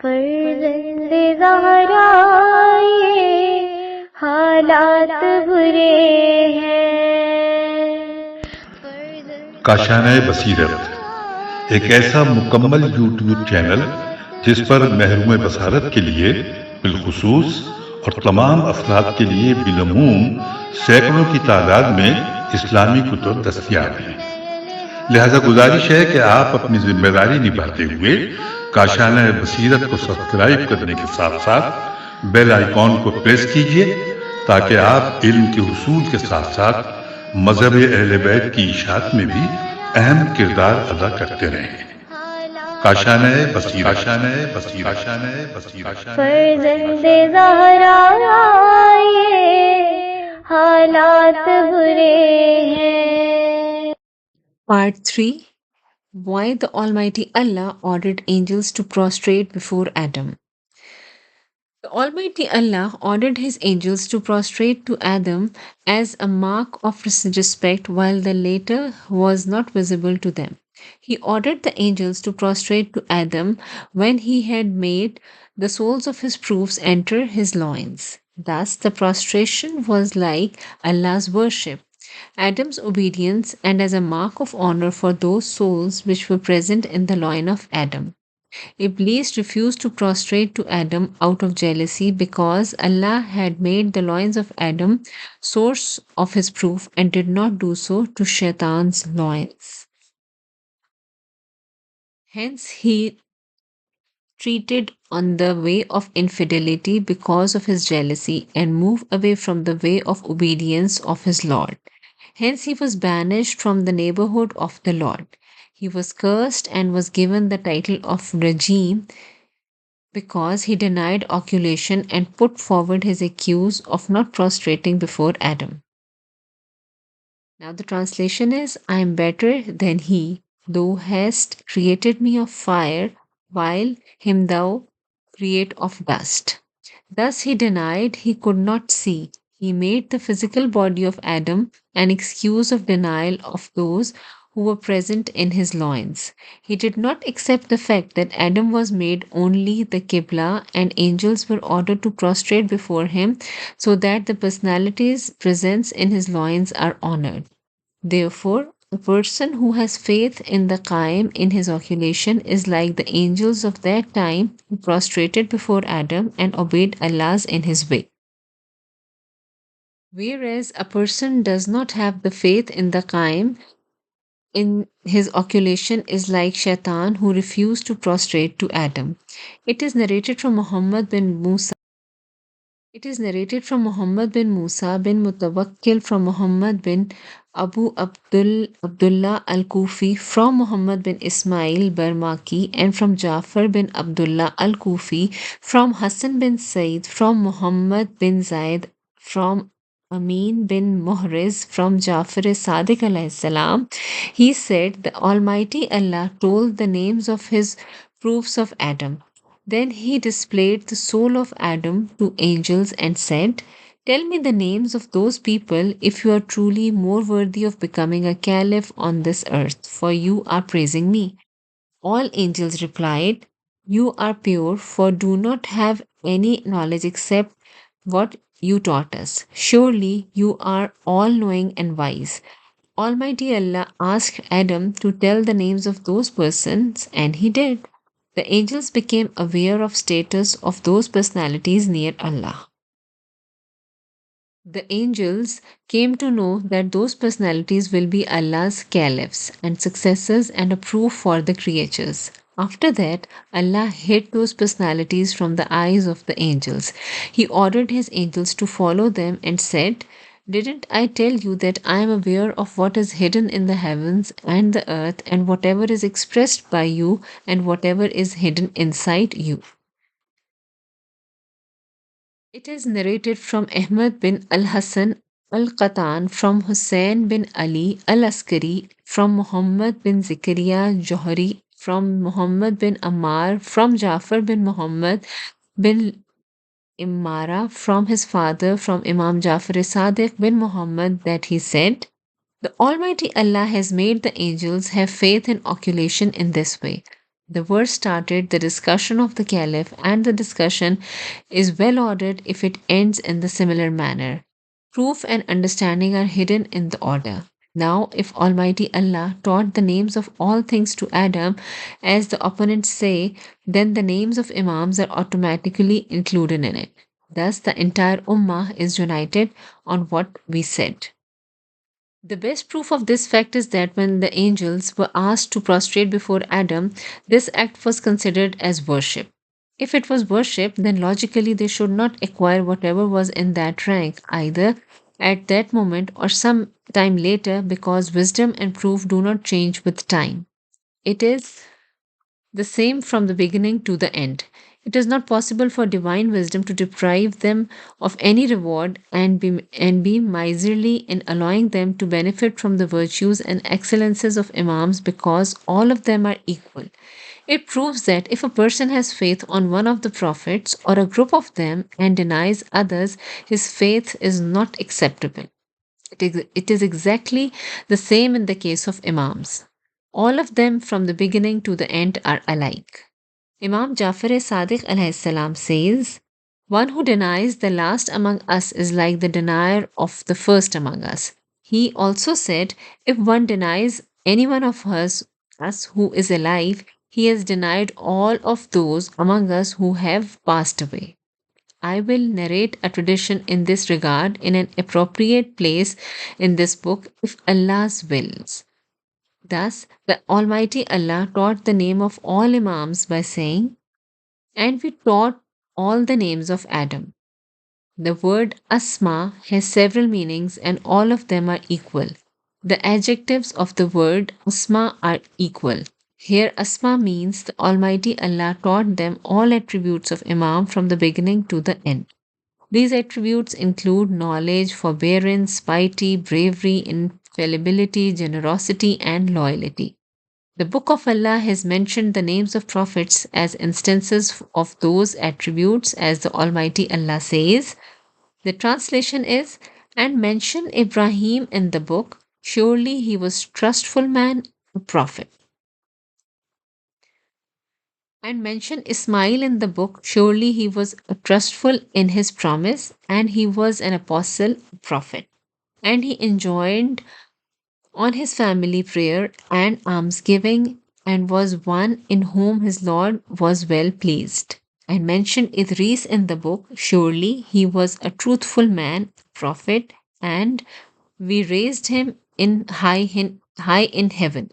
فرزند زہرا یہ حالات برے ہیں۔ کاشانہ بصیرت ایک ایسا مکمل یوٹیوب چینل جس پر محروم بصارت کے لیے بالخصوص اور تمام افراد کے لیے بالعموم سینکڑوں کی تعداد میں اسلامی کتب دستیاب ہیں۔ لہذا گزارش ہے کہ آپ اپنی ذمہ داری نبھاتے ہوئے کاشانہ بصیرت کو سبسکرائب کرنے کے ساتھ ساتھ بیل آئیکن کو پریس کیجیے تاکہ آپ علم کے حصول کے ساتھ ساتھ مذہب اہل بیت کی اشاعت میں بھی اہم کردار ادا کرتے رہیں۔ کاشانہ بصیرت۔ فرزند زہرا یہ حالات برے ہیں۔ Part 3. Why the Almighty Allah ordered angels to prostrate before Adam. The Almighty Allah ordered His angels to prostrate to Adam as a mark of respect while the latter was not visible to them. He ordered the angels to prostrate to Adam when he had made the soles of his proofs enter his loins. Thus, the prostration was like Allah's worship, Adam's obedience, and as a mark of honor for those souls which were present in the loin of Adam. Iblis refused to prostrate to Adam out of jealousy because Allah had made the loins of Adam source of his proof and did not do so to Shaitan's loins. Hence, he treated on the way of infidelity because of his jealousy and moved away from the way of obedience of his Lord. Hence he was banished from the neighborhood of the Lord. He was cursed and was given the title of Rajim because he denied occultation and put forward his accuse of not prostrating before Adam. Now the translation is, I am better than he, thou hast created me of fire, while him thou create of dust. Thus he denied he could not see. He made the physical body of Adam an excuse of denial of those who were present in his loins. He did not accept the fact that Adam was made only the Qibla and angels were ordered to prostrate before him so that the personality's presence in his loins are honored. Therefore, a person who has faith in the Qaim in his occultation is like the angels of that time who prostrated before Adam and obeyed Allah's in his way. Whereas a person does not have the faith in the Qaim in his occultation is like Shaitan who refused to prostrate to Adam. It is narrated from Muhammad bin Musa bin Mutawakkil from Muhammad bin Abu Abdullah al-Kufi from Muhammad bin Ismail Barmaki and from Jafar bin Abdullah al-Kufi from Hassan bin Said from Muhammad bin Zaid from Amin bin Muhriz from Jafar Sadiq alayhi salam. He said, the Almighty Allah told the names of his proofs of Adam. Then he displayed the soul of Adam to angels and said, tell me the names of those people if you are truly more worthy of becoming a caliph on this earth, for you are praising me. All angels replied, you are pure, for do not have any knowledge except what you taught us. Surely you are all-knowing and wise. Almighty Allah asked Adam to tell the names of those persons, and he did. The angels became aware of status of those personalities near Allah. The angels came to know that those personalities will be Allah's caliphs and successors and a proof for the creatures. After that, Allah hid those personalities from the eyes of the angels. He ordered his angels to follow them and said, didn't I tell you that I am aware of what is hidden in the heavens and the earth and whatever is expressed by you and whatever is hidden inside you? It is narrated from Ahmad bin al-Hasan al-Qattan from Hussein bin Ali al-Askari from Muhammad bin Zakaria Johari from Muhammad bin Ammar from Jafar bin Muhammad bin Imara from his father from Imam Jafar Sadiq bin Muhammad that he said, the Almighty Allah has made the angels have faith in occultation in this way. The verse started the discussion of the caliph, and the discussion is well ordered if it ends in the similar manner. Proof and understanding are hidden in the order. Now, if Almighty Allah taught the names of all things to Adam, as the opponents say, then the names of Imams are automatically included in it. Thus, the entire Ummah is united on what we said. The best proof of this fact is that when the angels were asked to prostrate before Adam, this act was considered as worship. If it was worship, then logically they should not acquire whatever was in that rank, either at that moment or some time later, because wisdom and proof do not change with time. It is the same from the beginning to the end. It is not possible for divine wisdom to deprive them of any reward and be miserly in allowing them to benefit from the virtues and excellences of Imams because all of them are equal. It proves that if a person has faith on one of the prophets or a group of them and denies others, his faith is not acceptable. It is exactly the same in the case of Imams. All of them from the beginning to the end are alike. Imam Jafar Sadiq alayhi salam says, "One who denies the last among us is like the denier of the first among us." He also said, "If one denies any one of us who is alive, he has denied all of those among us who have passed away." I will narrate a tradition in this regard in an appropriate place in this book if Allah's wills. Thus, the Almighty Allah taught the name of all Imams by saying, "And we taught all the names of Adam." The word Asma has several meanings and all of them are equal. The adjectives of the word Asma are equal. Here, Asma means the Almighty Allah taught them all attributes of Imam from the beginning to the end. These attributes include knowledge, forbearance, piety, bravery, infallibility, generosity, and loyalty. The Book of Allah has mentioned the names of prophets as instances of those attributes, as the Almighty Allah says. The translation is, "And mention Ibrahim in the book, surely he was trustful man, a prophet. And mention Ismail in the book, surely he was trustful in his promise, and he was an apostle, a prophet. And he enjoined on his family prayer and almsgiving, and was one in whom his Lord was well pleased." And mentioned Idris in the book, surely he was a truthful man, prophet, and we raised him high in heaven.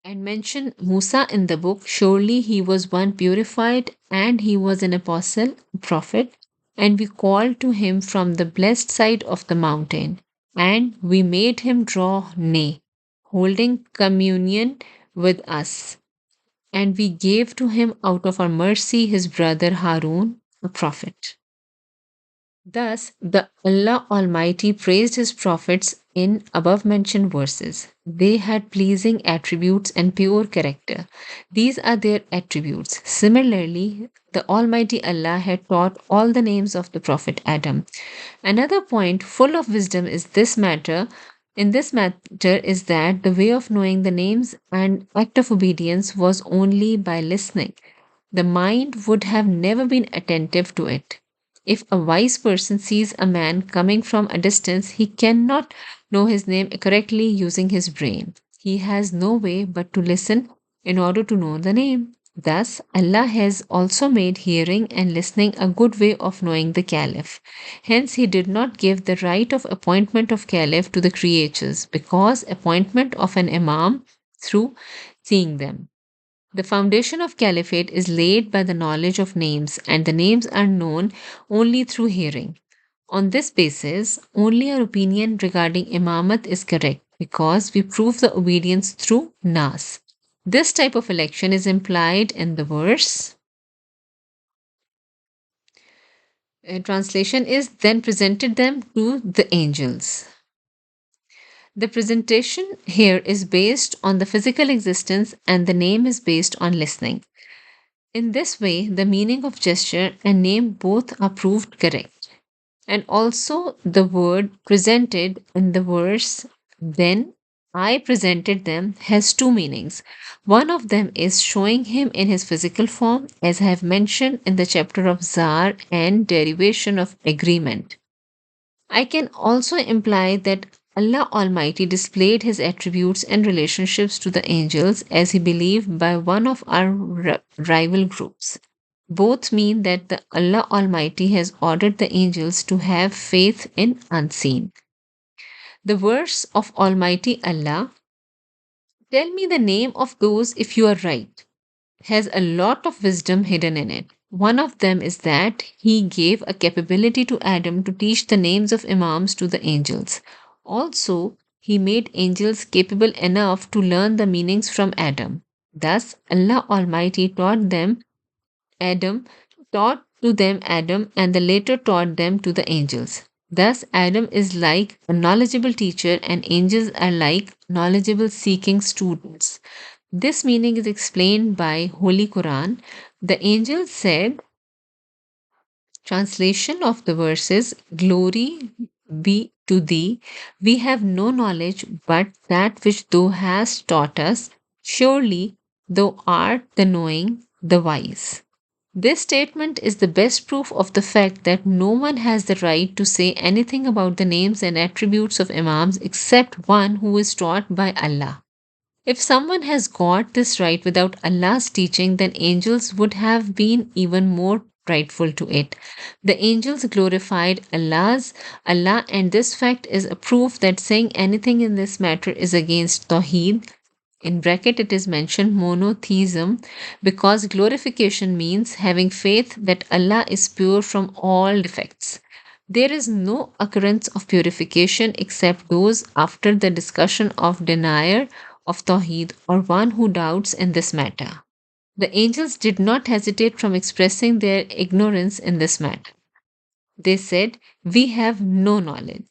And mention Musa in the book, surely he was one purified, and he was an apostle, prophet, and we called to him from the blessed side of the mountain, and we made him draw nigh, holding communion with us, and we gave to him out of our mercy his brother Harun, a prophet. Thus, the Allah Almighty praised His prophets in above mentioned verses. They had pleasing attributes and pure character. These are their attributes. Similarly, the Almighty Allah had taught all the names of the Prophet Adam. Another point full of wisdom is this matter. In this matter is that the way of knowing the names and act of obedience was only by listening. The mind would have never been attentive to it. If a wise person sees a man coming from a distance, he cannot know his name correctly using his brain. He has no way but to listen in order to know the name. Thus, Allah has also made hearing and listening a good way of knowing the Caliph. Hence, He did not give the right of appointment of Caliph to the creatures, because appointment of an Imam through seeing them. The foundation of caliphate is laid by the knowledge of names, and the names are known only through hearing. On this basis, only our opinion regarding imamat is correct because we prove the obedience through nas. This type of election is implied in the verse. Translation is, "Then presented them to the angels." The presentation here is based on the physical existence, and the name is based on listening. In this way, the meaning of gesture and name both are proved correct. And also, the word presented in the verse, "then," I presented them has two meanings. One of them is showing him in his physical form, as I have mentioned in the chapter of Zar and derivation of agreement. I can also imply that Allah Almighty displayed his attributes and relationships to the angels as he believed by one of our rival groups. Both mean that the Allah Almighty has ordered the angels to have faith in unseen. The verse of Almighty Allah, tell me the name of those if you are right, has a lot of wisdom hidden in it. One of them is that he gave a capability to Adam to teach the names of Imams to the angels. Also, he made angels capable enough to learn the meanings from Adam. Thus, Allah Almighty Adam taught to them Adam, and the later taught them to the angels. Thus, Adam is like a knowledgeable teacher, and angels are like knowledgeable seeking students. This meaning is explained by Holy Quran. The angel said, translation of the verses, Glory be to thee. We have no knowledge but that which thou hast taught us. Surely thou art the knowing, the wise. This statement is the best proof of the fact that no one has the right to say anything about the names and attributes of Imams except one who is taught by Allah. If someone has got this right without Allah's teaching, then angels would have been even more rightful to it. The angels glorified Allah, and this fact is a proof that saying anything in this matter is against Tawheed. In bracket, it is mentioned monotheism because glorification means having faith that Allah is pure from all defects. There is no occurrence of purification except those after the discussion of denier of Tawheed or one who doubts in this matter. The angels did not hesitate from expressing their ignorance in this matter. They said, we have no knowledge.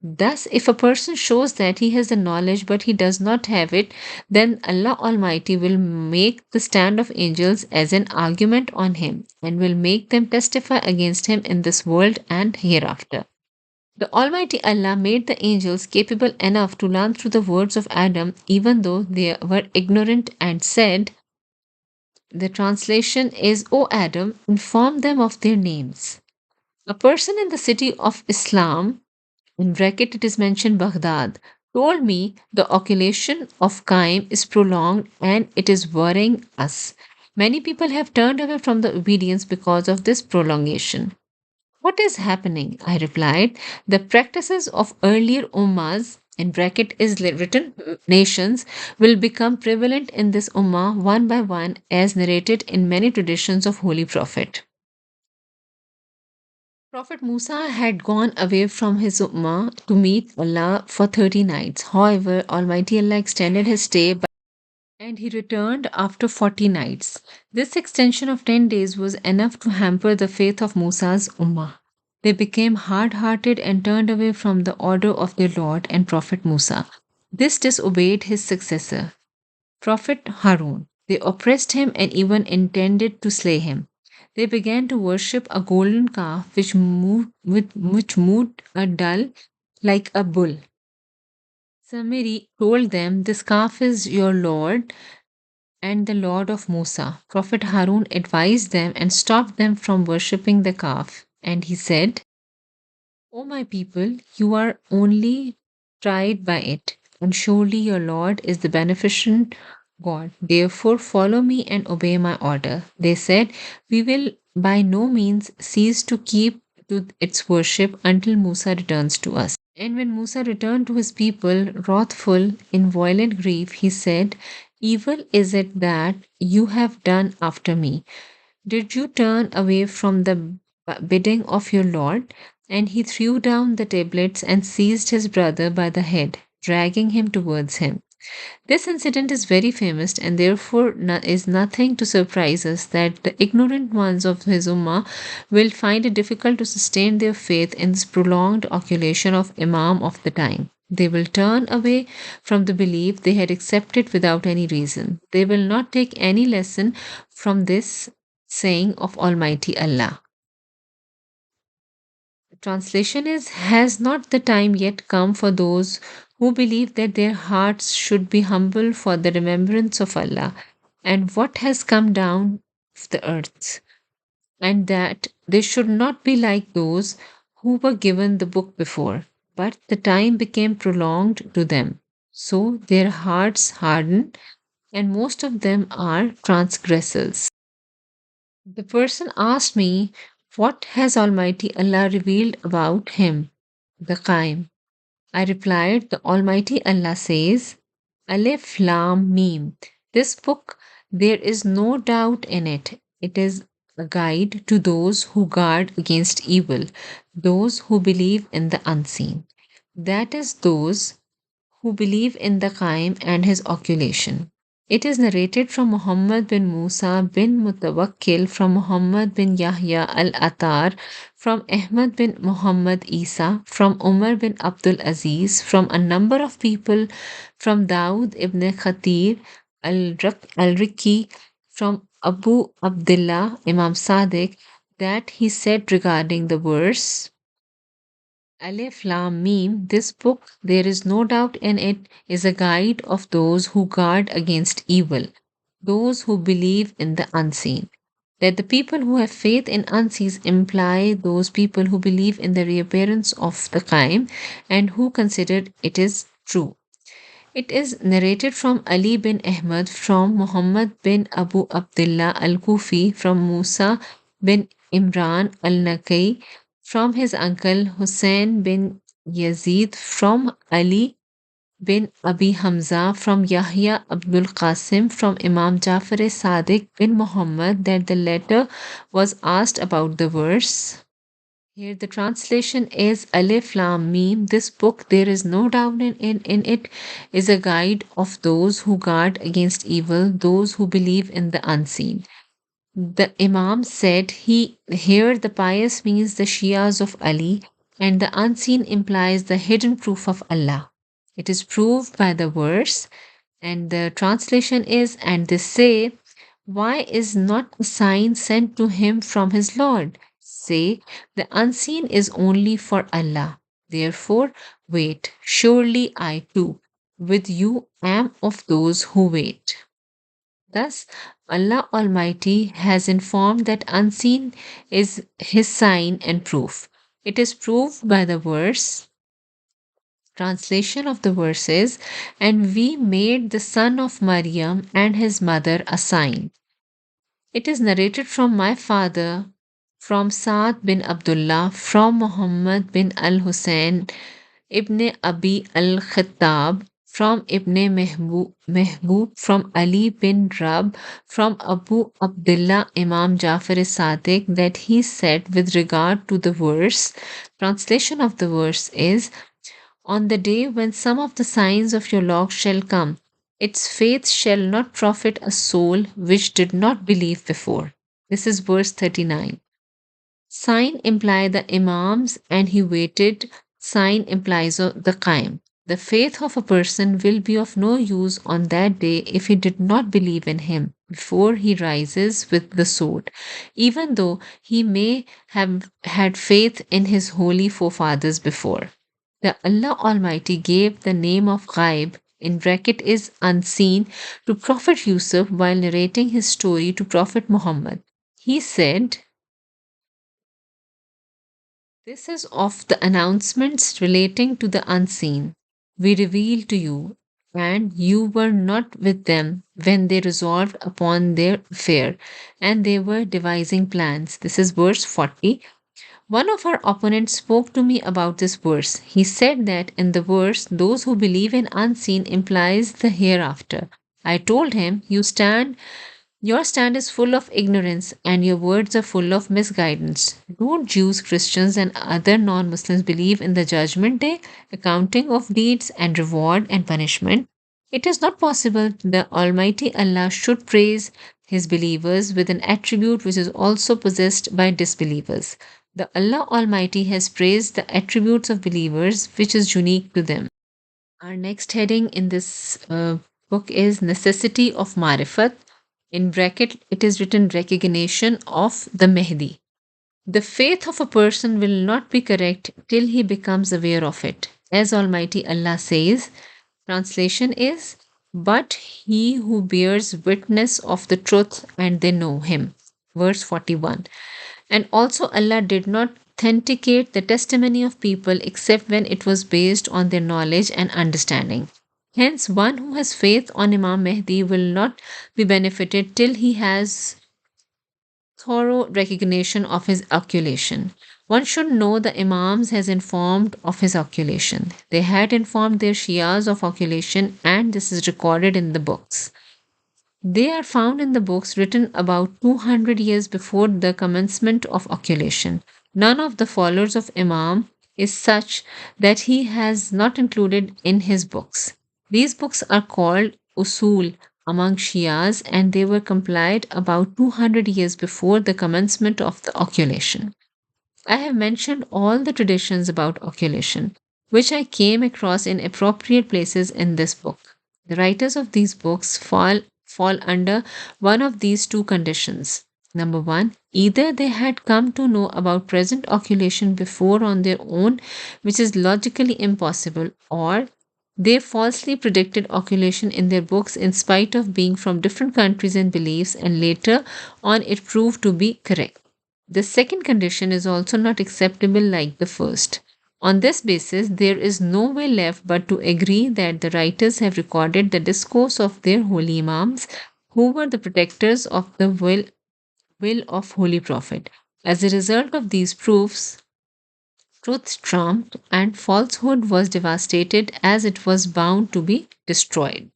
Thus, if a person shows that he has the knowledge but he does not have it, then Allah Almighty will make the stand of angels as an argument on him and will make them testify against him in this world and hereafter. The Almighty Allah made the angels capable enough to learn through the words of Adam, even though they were ignorant, and said, the translation is, O Adam, inform them of their names. A person in the city of Islam, in bracket it is mentioned Baghdad, told me the occultation of Qaim is prolonged and it is worrying us. Many people have turned away from the obedience because of this prolongation. What is happening? I replied. The practices of earlier ummas, in bracket is written nations, will become prevalent in this ummah one by one as narrated in many traditions of Holy Prophet. Prophet Musa had gone away from his ummah to meet Allah for 30 nights. However, Almighty Allah extended his stay and he returned after 40 nights. This extension of 10 days was enough to hamper the faith of Musa's ummah. They became hard hearted and turned away from the order of their Lord and Prophet Musa. This disobeyed his successor, Prophet Harun. They oppressed him and even intended to slay him. They began to worship a golden calf which moved a dull like a bull. Samiri told them, this calf is your Lord and the Lord of Musa. Prophet Harun advised them and stopped them from worshipping the calf. And he said, O my people, you are only tried by it, and surely your Lord is the beneficent God. Therefore, follow me and obey my order. They said, we will by no means cease to keep to its worship until Musa returns to us. And when Musa returned to his people, wrathful in violent grief, he said, evil is it that you have done after me. Did you turn away from the bidding of your Lord? And he threw down the tablets and seized his brother by the head, dragging him towards him. This incident is very famous, and therefore is nothing to surprise us that the ignorant ones of his ummah will find it difficult to sustain their faith in this prolonged occultation of Imam of the time. They will turn away from the belief they had accepted without any reason. They will not take any lesson from this saying of Almighty Allah. Translation is Has not the time yet come for those who believe that their hearts should be humble for the remembrance of Allah and what has come down of the earth, and that they should not be like those who were given the book before, but the time became prolonged to them. So their hearts hardened, and most of them are transgressors. The person asked me, what has Almighty Allah revealed about him, the Qaim? I replied, the Almighty Allah says, Alif Lam Mim. This book, there is no doubt in it. It is a guide to those who guard against evil, those who believe in the unseen. That is, those who believe in the Qaim and his occultation. It is narrated from Muhammad bin Musa bin Mutawakkil, from Muhammad bin Yahya al Attar, from Ahmad bin Muhammad Isa, from Umar bin Abdul Aziz, from a number of people, from Daud ibn Khatir al Riki, from Abu Abdullah Imam Sadiq, that he said regarding the verse Alif Lam Mim, this book, there is no doubt in it, is a guide of those who guard against evil, those who believe in the unseen. That the people who have faith in unseen imply those people who believe in the reappearance of the Qaim and who consider it is true. It is narrated from Ali bin Ahmad, from Muhammad bin Abu Abdullah al Kufi, from Musa bin Imran al Nakai, from his uncle Hussein bin Yazid, from Ali bin Abi Hamza, from Yahya Abdul Qasim, from Imam Jafar Sadiq bin Muhammad, that the latter was asked about the verse. Here the translation is Alif Lam Mim. This book, there is no doubt in it, is a guide of those who guard against evil, those who believe in the unseen. The Imam said he here the pious means the Shias of Ali, and the unseen implies the hidden proof of Allah. It is proved by the verse, and the translation is, and they say, why is not a sign sent to him from his Lord? Say, the unseen is only for Allah. Therefore, wait. Surely I too, with you, am of those who wait. Thus, Allah Almighty has informed that unseen is His sign and proof. It is proved by the verse. Translation of the verses, and we made the son of Maryam and his mother a sign. It is narrated from my father, from Saad bin Abdullah, from Muhammad bin al Hussein ibn Abi al Khattab, from Ibn Mehboob, from Ali bin Rab, from Abu Abdullah Imam Jafar Sadiq, that he said with regard to the verse, translation of the verse is, on the day when some of the signs of your Lord shall come, its faith shall not profit a soul which did not believe before. This is verse 39. Sign imply the Imams and he waited. Sign implies the Qaim. The faith of a person will be of no use on that day if he did not believe in him before he rises with the sword, even though he may have had faith in his holy forefathers before. The Allah Almighty gave the name of Ghaib, in bracket is unseen, to Prophet Yusuf while narrating his story to Prophet Muhammad. He said, this is of the announcements relating to the unseen. We revealed to you, and you were not with them when they resolved upon their affair, and they were devising plans. This is verse 40. One of our opponents spoke to me about this verse. He said that in the verse, those who believe in unseen implies the hereafter. I told him, your stand is full of ignorance and your words are full of misguidance. Don't Jews, Christians, and other non Muslims believe in the judgment day, accounting of deeds, and reward and punishment? It is not possible the Almighty Allah should praise His believers with an attribute which is also possessed by disbelievers. The Allah Almighty has praised the attributes of believers which is unique to them. Our next heading in this book is Necessity of Marifat. In bracket, it is written recognition of the Mahdi. The faith of a person will not be correct till he becomes aware of it. As Almighty Allah says, translation is, but he who bears witness of the truth and they know him. Verse 41. And also, Allah did not authenticate the testimony of people except when it was based on their knowledge and understanding. Hence, one who has faith on Imam Mahdi will not be benefited till he has thorough recognition of his occultation. One should know the Imams has informed of his occulation. They had informed their Shias of occulation, and this is recorded in the books. They are found in the books written about 200 years before the commencement of occulation. None of the followers of Imam is such that he has not included in his books. These books are called Usul among Shias, and they were compiled about 200 years before the commencement of the occulation. I have mentioned all the traditions about occultation, which I came across in appropriate places in this book. The writers of these books fall under one of these two conditions. Number one, either they had come to know about present occultation before on their own, which is logically impossible, or they falsely predicted occultation in their books in spite of being from different countries and beliefs, and later on it proved to be correct. The second condition is also not acceptable like the first. On this basis, there is no way left but to agree that the writers have recorded the discourse of their holy Imams, who were the protectors of the will of Holy Prophet. As a result of these proofs, truth triumphed and falsehood was devastated as it was bound to be destroyed.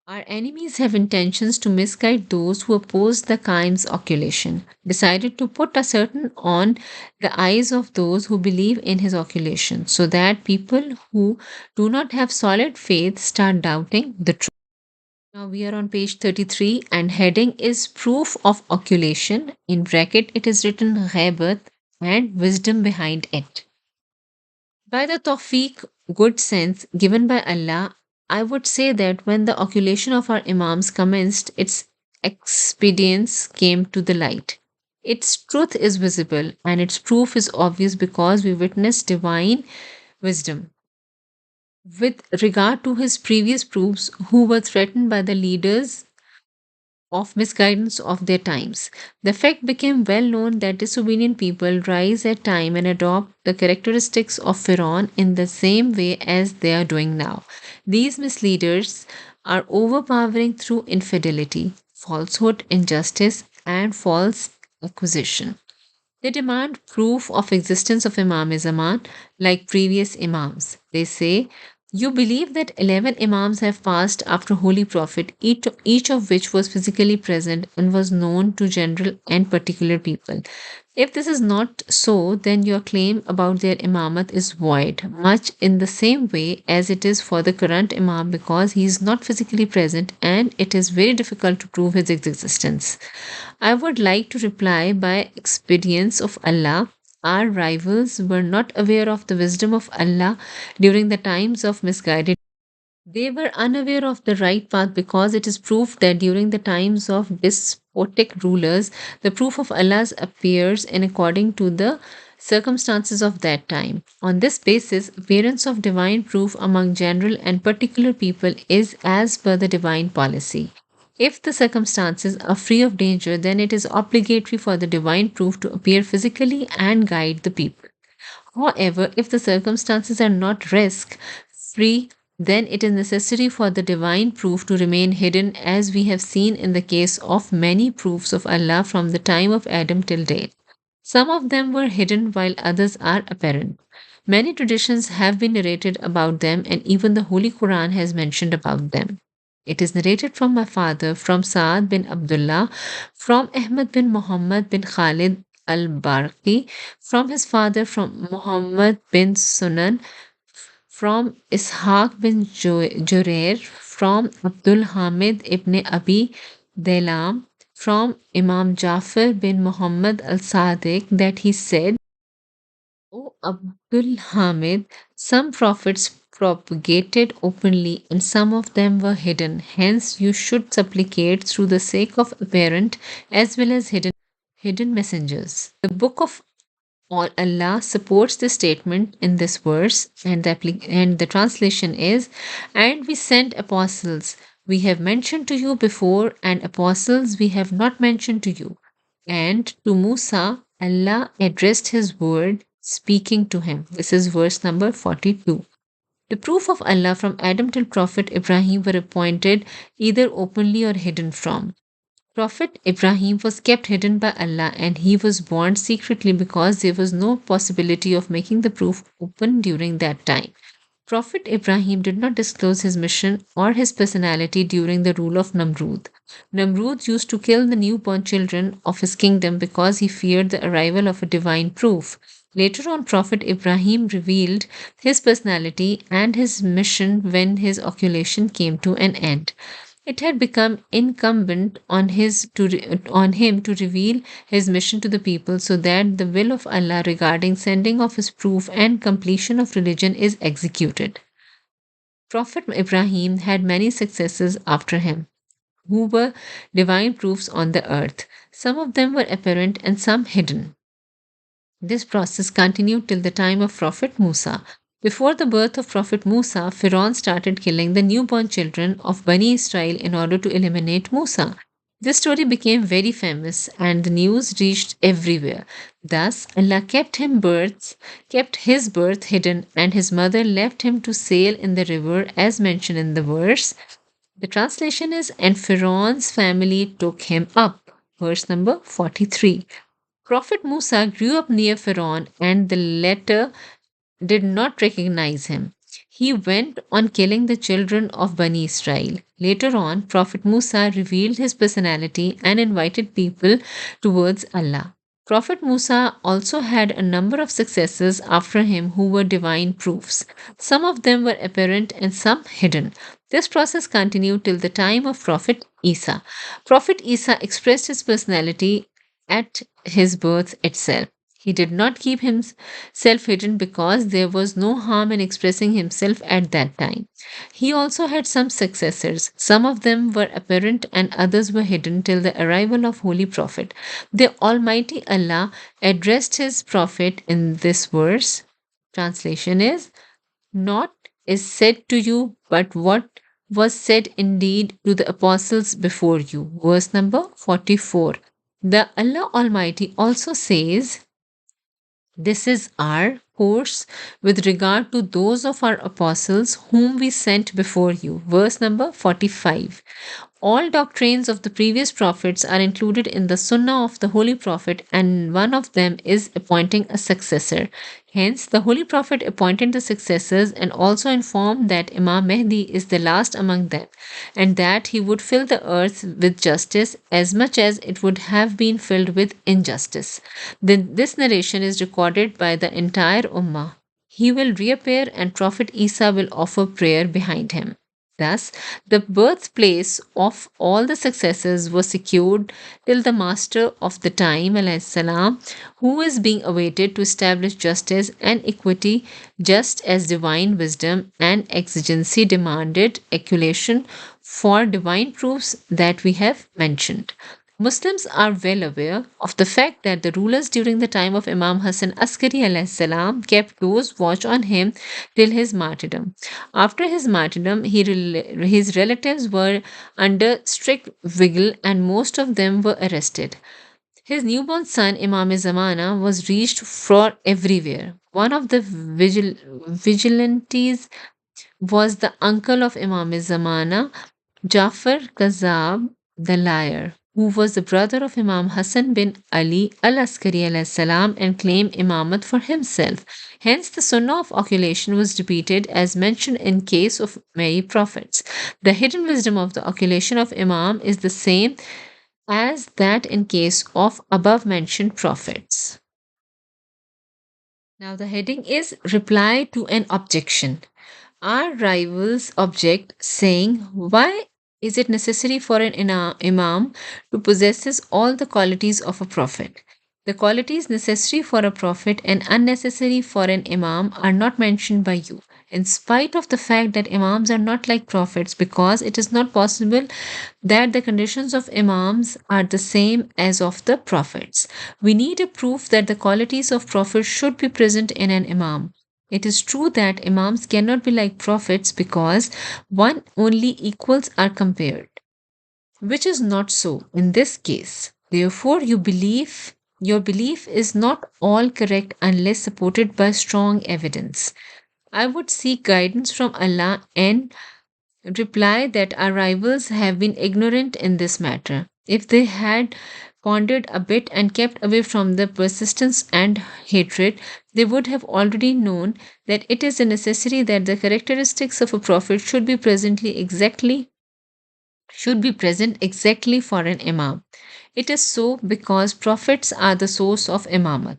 Our enemies have intentions to misguide those who oppose the Qaim's occultation, decided to put a certain on the eyes of those who believe in his occultation, so that people who do not have solid faith start doubting the truth. Now we are on page 33 and heading is proof of occulation. In bracket it is written ghaibat and wisdom behind it. By the tawfiq, good sense given by Allah, I would say that when the occultation of our Imams commenced, its expedience came to the light. Its truth is visible and its proof is obvious because we witness divine wisdom. With regard to his previous proofs, who were threatened by the leaders of misguidance of their times. The fact became well known that disobedient people rise at time and adopt the characteristics of Pharaoh in the same way as they are doing now. These misleaders are overpowering through infidelity, falsehood, injustice, and false accusation. They demand proof of existence of Imam Zaman like previous Imams. They say, you believe that 11 Imams have passed after Holy Prophet, each of which was physically present and was known to general and particular people. If this is not so, then your claim about their Imamat is void, much in the same way as it is for the current Imam because he is not physically present and it is very difficult to prove his existence. I would like to reply by expedience of Allah. Our rivals were not aware of the wisdom of Allah during the times of misguided. They were unaware of the right path because it is proof that during the times of despotic rulers, the proof of Allah's appears in according to the circumstances of that time. On this basis, appearance of divine proof among general and particular people is as per the divine policy. If the circumstances are free of danger, then it is obligatory for the divine proof to appear physically and guide the people. However, if the circumstances are not risk free, then it is necessary for the divine proof to remain hidden, as we have seen in the case of many proofs of Allah from the time of Adam till date. Some of them were hidden while others are apparent. Many traditions have been narrated about them, and even the Holy Quran has mentioned about them. It is narrated from my father, from Saad bin Abdullah, from Ahmad bin Muhammad bin Khalid al Barqi, from his father, from Muhammad bin Sunan, from Ishaq bin Jurair, from Abdul Hamid ibn Abi Delam, from Imam Jafar bin Muhammad al Sadiq, that he said, O Abdul Hamid, some prophets propagated openly and some of them were hidden. Hence, you should supplicate through the sake of apparent as well as hidden messengers. The book of Allah supports the statement in this verse, and the translation is, "And we sent apostles we have mentioned to you before, and apostles we have not mentioned to you. And to Musa, Allah addressed his word, speaking to him." This is verse number 42. The proof of Allah from Adam till Prophet Ibrahim were appointed either openly or hidden from. Prophet Ibrahim was kept hidden by Allah and he was born secretly because there was no possibility of making the proof open during that time. Prophet Ibrahim did not disclose his mission or his personality during the rule of Namrud. Namrud used to kill the newborn children of his kingdom because he feared the arrival of a divine proof. Later on, Prophet Ibrahim revealed his personality and his mission when his occultation came to an end. It had become incumbent on on him to reveal his mission to the people so that the will of Allah regarding sending of his proof and completion of religion is executed. Prophet Ibrahim had many successors after him, who were divine proofs on the earth. Some of them were apparent and some hidden. This process continued till the time of Prophet Musa. Before the birth of Prophet Musa, Pharaoh started killing the newborn children of Bani Israel in order to eliminate Musa. This story became very famous and the news reached everywhere. Thus, Allah kept his birth hidden, and his mother left him to sail in the river as mentioned in the verse. The translation is, "And Pharaoh's family took him up." Verse number 43. Prophet Musa grew up near Pharaoh, and the latter did not recognize him. He went on killing the children of Bani Israel. Later on, Prophet Musa revealed his personality and invited people towards Allah. Prophet Musa also had a number of successors after him who were divine proofs. Some of them were apparent and some hidden. This process continued till the time of Prophet Isa. Prophet Isa expressed his personality at his birth itself. He did not keep himself hidden because there was no harm in expressing himself at that time. He also had some successors. Some of them were apparent and others were hidden till the arrival of Holy Prophet. The Almighty Allah addressed his Prophet in this verse. Translation is, "Not is said to you, but what was said indeed to the apostles before you." Verse number 44. The Allah Almighty also says, "This is our course with regard to those of our apostles whom we sent before you." Verse number 45. All doctrines of the previous prophets are included in the Sunnah of the Holy Prophet, and one of them is appointing a successor. Hence, the Holy Prophet appointed the successors and also informed that Imam Mahdi is the last among them, and that he would fill the earth with justice as much as it would have been filled with injustice. This narration is recorded by the entire Ummah. He will reappear, and Prophet Isa will offer prayer behind him. Thus, the birthplace of all the successors was secured till the Master of the time, alayhi salam, who is being awaited to establish justice and equity, just as divine wisdom and exigency demanded acculation for divine proofs that we have mentioned. Muslims are well aware of the fact that the rulers during the time of Imam Hassan Askari alayhi salam kept close watch on him till his martyrdom. After his martyrdom, his relatives were under strict vigil and most of them were arrested. His newborn son Imam Zamana was reached for everywhere. One of the vigilantes was the uncle of Imam Zamana, Jafar Kazab the liar, who was the brother of Imam Hassan bin Ali al-Askari alayhi salam and claimed imamat for himself. Hence, the sunnah of occultation was repeated as mentioned in case of many prophets. The hidden wisdom of the occultation of Imam is the same as that in case of above mentioned prophets. Now, the heading is Reply to an Objection. Our rivals object, saying, "Why is it necessary for an imam to possess all the qualities of a prophet? The qualities necessary for a prophet and unnecessary for an imam are not mentioned by you. in spite of the fact that Imams are not like prophets, because it is not possible that the conditions of Imams are the same as of the prophets. We need a proof that the qualities of prophets should be present in an Imam. It is true that Imams cannot be like prophets because one only equals are compared, which is not so in this case. Therefore, your belief is not all correct unless supported by strong evidence. I would seek guidance from Allah and reply that our rivals have been ignorant in this matter. If they had pondered a bit and kept away from the persistence and hatred, they would have already known that it is a necessity that the characteristics of a prophet should be present exactly for an imam. It is so because prophets are the source of imamat.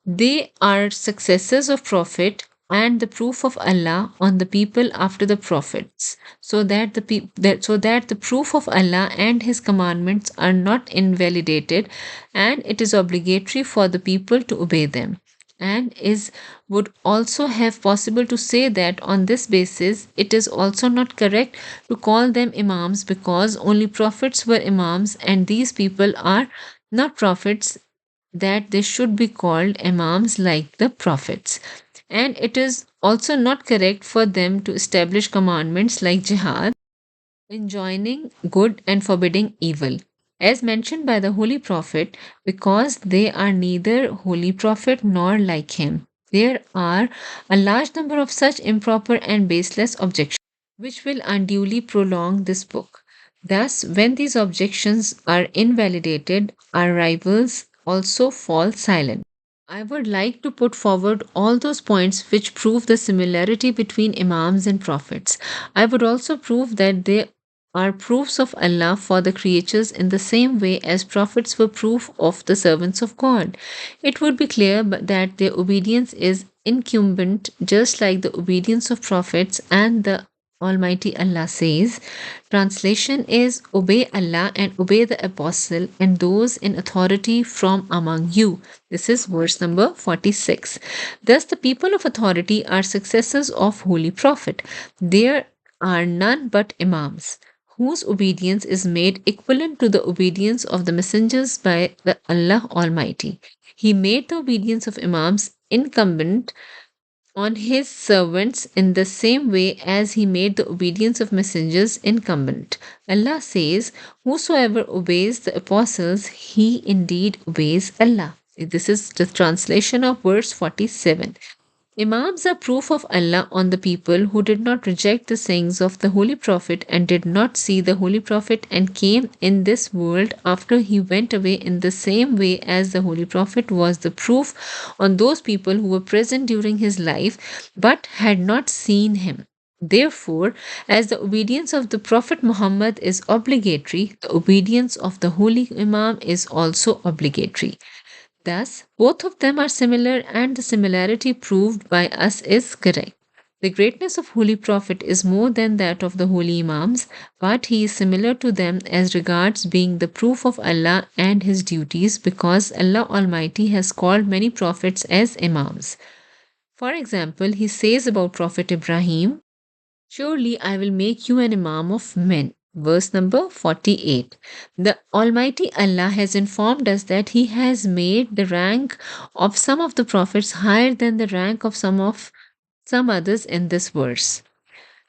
They are successors of Prophet and the proof of Allah on the people after the prophets, so that the proof of Allah and His commandments are not invalidated, and it is obligatory for the people to obey them. And is would also have possible to say that on this basis it is also not correct to call them imams because only prophets were imams and these people are not prophets, that they should be called imams like the prophets. And it is also not correct for them to establish commandments like jihad, enjoining good and forbidding evil, as mentioned by the Holy Prophet, because they are neither Holy Prophet nor like him. There are a large number of such improper and baseless objections which will unduly prolong this book. Thus, when these objections are invalidated, our rivals also fall silent. I would like to put forward all those points which prove the similarity between Imams and Prophets. I would also prove that they are proofs of Allah for the creatures in the same way as prophets were proof of the servants of God. It would be clear that their obedience is incumbent just like the obedience of prophets, and the Almighty Allah says, translation is obey Allah and obey the apostle and those in authority from among you. This is verse number 46. Thus, the people of authority are successors of Holy Prophet. There are none but Imams, whose obedience is made equivalent to the obedience of the messengers by the Allah Almighty. He made the obedience of Imams incumbent on his servants in the same way as he made the obedience of messengers incumbent. Allah says, whosoever obeys the apostles, he indeed obeys Allah. This is the translation of verse 47. Imams are proof of Allah on the people who did not reject the sayings of the Holy Prophet and did not see the Holy Prophet and came in this world after he went away, in the same way as the Holy Prophet was the proof on those people who were present during his life but had not seen him. Therefore, as the obedience of the Prophet Muhammad is obligatory, the obedience of the Holy Imam is also obligatory. Thus, both of them are similar, and the similarity proved by us is correct. The greatness of Holy Prophet is more than that of the Holy Imams, but he is similar to them as regards being the proof of Allah and his duties, because Allah Almighty has called many prophets as Imams. For example, he says about Prophet Ibrahim, surely I will make you an Imam of men. Verse number 48. The Almighty Allah has informed us that He has made the rank of some of the prophets higher than the rank of some others in this verse.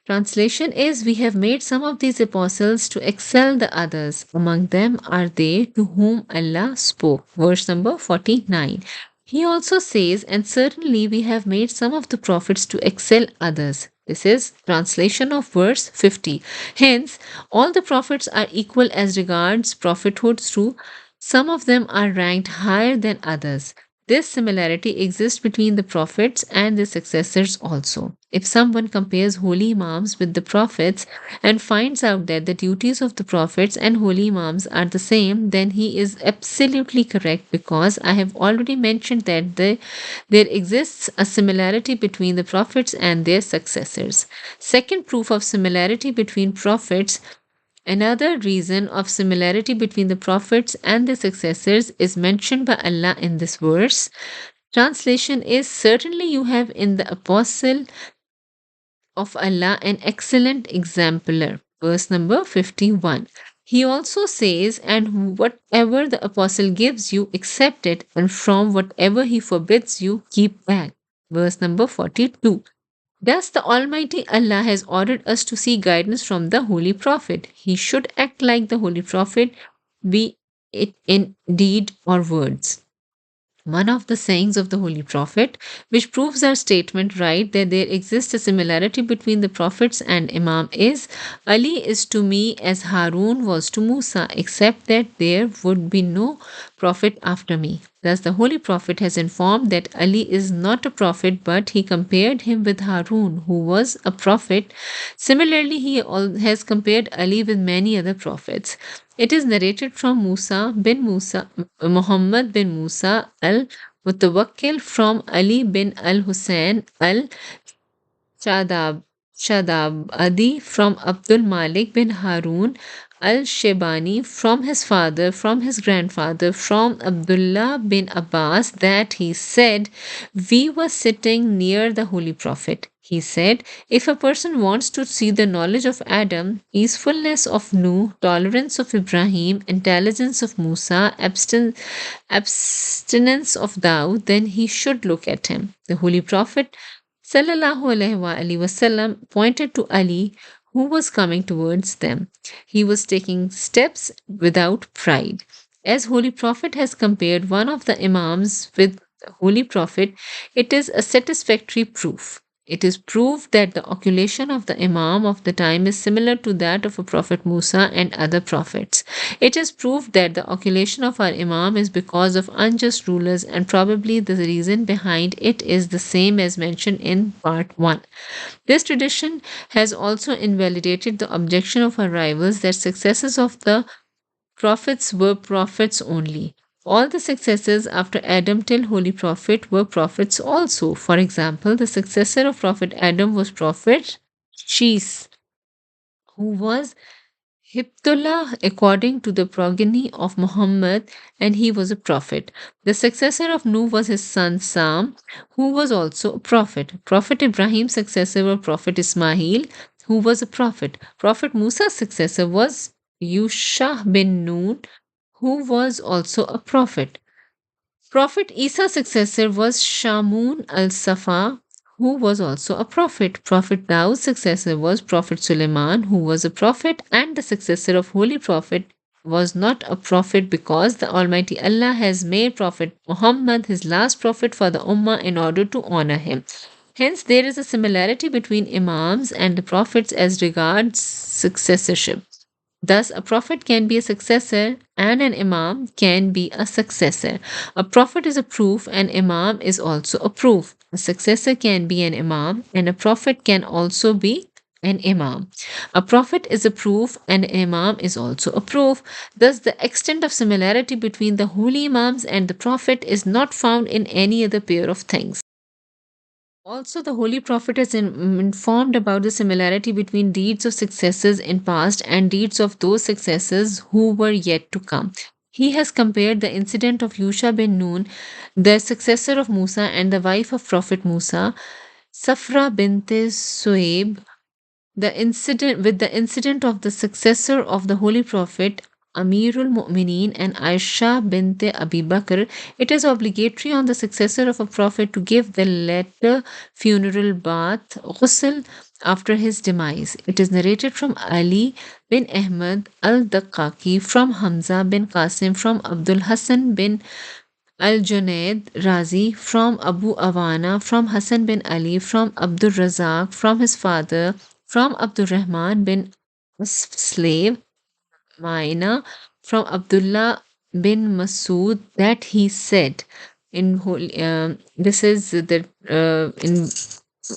Translation is, we have made some of these apostles to excel the others. Among them are they to whom Allah spoke. Verse number 49. He also says, and certainly we have made some of the prophets to excel others. This is translation of verse 50. Hence, all the prophets are equal as regards prophethood, through some of them are ranked higher than others. This similarity exists between the prophets and their successors also. If someone compares holy imams with the prophets and finds out that the duties of the prophets and holy imams are the same, then he is absolutely correct, because I have already mentioned that there exists a similarity between the prophets and their successors. Second proof of similarity between prophets. Another reason of similarity between the prophets and their successors is mentioned by Allah in this verse. Translation is, certainly you have in the apostle of Allah, an excellent exemplar. Verse number 51. He also says, and whatever the apostle gives you, accept it, and from whatever he forbids you, keep back. Verse number 42. Thus, the Almighty Allah has ordered us to seek guidance from the Holy Prophet. He should act like the Holy Prophet, be it in deed or words. One of the sayings of the Holy Prophet, which proves our statement right that there exists a similarity between the prophets and Imam, is Ali is to me as Harun was to Musa, except that there would be no prophet after me. Thus, the Holy Prophet has informed that Ali is not a prophet, but he compared him with Harun, who was a prophet. Similarly, has compared Ali with many other prophets. It is narrated from Muhammad bin Musa al Mutawakkil from Ali bin al Hussein al Shadab, Adi from Abdul Malik bin Harun al Shebani from his father, from his grandfather, from Abdullah bin Abbas, that he said, we were sitting near the Holy Prophet. He said, if a person wants to see the knowledge of Adam, peacefulness of Nuh, tolerance of Ibrahim, intelligence of Musa, abstinence of Daud, then he should look at him. The Holy Prophet Wasallam pointed to Ali, who was coming towards them. He was taking steps without pride. As Holy Prophet has compared one of the Imams with the Holy Prophet, it is a satisfactory proof. It is proof that the occultation of the Imam of the time is similar to that of a Prophet Musa and other prophets. It is proof that the occultation of our Imam is because of unjust rulers, and probably the reason behind it is the same as mentioned in part 1. This tradition has also invalidated the objection of our rivals that successors of the prophets were prophets only. All the successors after Adam till Holy Prophet were prophets also. For example, the successor of Prophet Adam was Prophet Shis, who was Hibtullah according to the progeny of Muhammad, and he was a prophet. The successor of Nuh was his son Sam, who was also a prophet. Prophet Ibrahim's successor was Prophet Ismail, who was a prophet. Prophet Musa's successor was Yusha bin Nun, who was also a prophet. Prophet Isa's successor was Shamun al Safa, who was also a prophet. Prophet Daud's successor was Prophet Suleiman, who was a prophet, and the successor of Holy Prophet was not a prophet because the Almighty Allah has made Prophet Muhammad his last prophet for the Ummah in order to honor him. Hence, there is a similarity between Imams and the prophets as regards successorship. Thus, a prophet can be a successor and an imam can be a successor. A prophet is a proof, and imam is also a proof. A successor can be an imam, and a prophet can also be an imam. A prophet is a proof, and an imam is also a proof. Thus, the extent of similarity between the holy imams and the prophet is not found in any other pair of things. Also, the Holy Prophet has informed about the similarity between deeds of successors in past and deeds of those successors who were yet to come. He has compared the incident of Yusha bin Nun, the successor of Musa and the wife of Prophet Musa, Safra bint Suhaib, the incident with the incident of the successor of the Holy Prophet Amirul Mu'mineen and Aisha bint Abi Bakr. It is obligatory on the successor of a prophet to give the latter funeral bath, ghusl, after his demise. It is narrated from Ali bin Ahmad al-Daqqaqi, from Hamza bin Qasim, from Abdul Hassan bin Al-Junaid Razi, from Abu Awana, from Hassan bin Ali, from Abdul Razak, from his father, from Abdul Rahman bin Slave Maina, from Abdullah bin Masood, that he said, in this is the in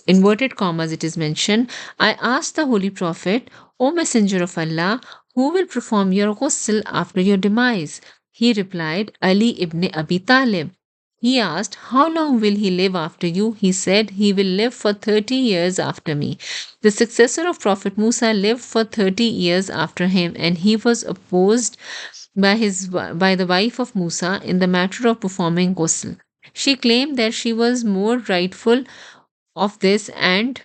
inverted commas it is mentioned, I asked the Holy Prophet, O Messenger of Allah, who will perform your ghusl after your demise? He replied, Ali ibn Abi Talib. He asked, how long will he live after you? He said, he will live for 30 years after me. The successor of Prophet Musa lived for 30 years after him, and he was opposed by the wife of Musa in the matter of performing ghusl. She claimed that she was more rightful of this, and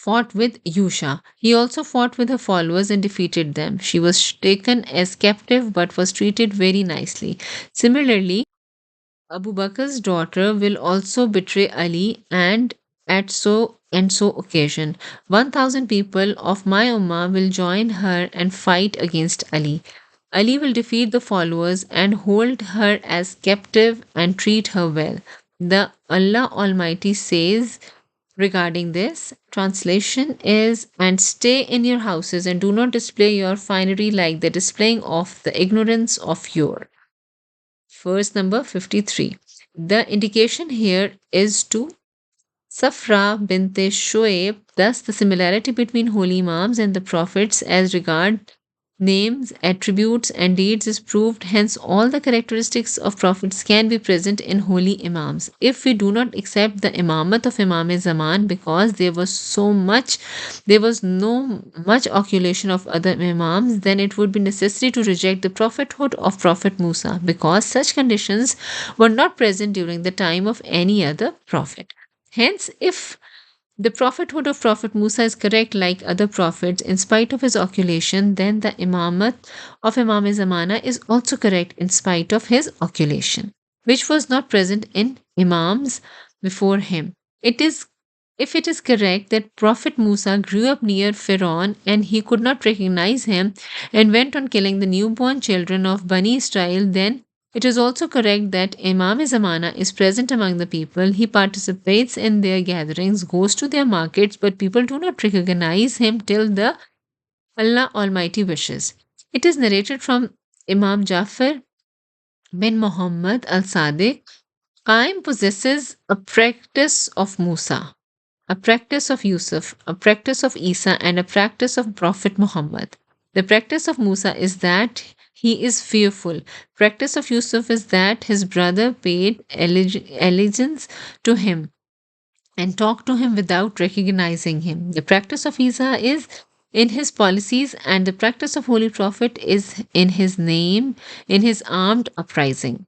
fought with Yusha. He also fought with her followers and defeated them. She was taken as captive but was treated very nicely. Similarly, Abu Bakr's daughter will also betray Ali, and at so occasion 1000 people of my ummah will join her and fight against Ali. Ali will defeat the followers and hold her as captive and treat her well. The Allah Almighty says regarding this, translation is, and stay in your houses and do not display your finery like the displaying of the ignorance of your. Verse number 53. The indication here is to Safra bint Shoaib, thus the similarity between holy imams and the prophets as regard names, attributes, and deeds is proved. Hence, all the characteristics of prophets can be present in holy imams. If we do not accept the imamat of Imam Zaman because there was no much occultation of other imams, then it would be necessary to reject the prophethood of Prophet Musa because such conditions were not present during the time of any other prophet. Hence, if the prophethood of Prophet Musa is correct like other prophets in spite of his occultation, then the imamat of Imam Zamana is also correct in spite of his occulation, which was not present in imams before him. If it is correct that Prophet Musa grew up near Pharaoh and he could not recognize him and went on killing the newborn children of Bani Israel, then it is also correct that Imam Zamana is present among the people. He participates in their gatherings, goes to their markets, but people do not recognize him till the Allah Almighty wishes. It is narrated from Imam Jafar bin Muhammad al Sadiq. Qaim possesses a practice of Musa, a practice of Yusuf, a practice of Isa, and a practice of Prophet Muhammad. The practice of Musa is that he is fearful. Practice of Yusuf is that his brother paid allegiance to him and talked to him without recognizing him. The practice of Isa is in his policies, and the practice of Holy Prophet is in his name, in his armed uprising.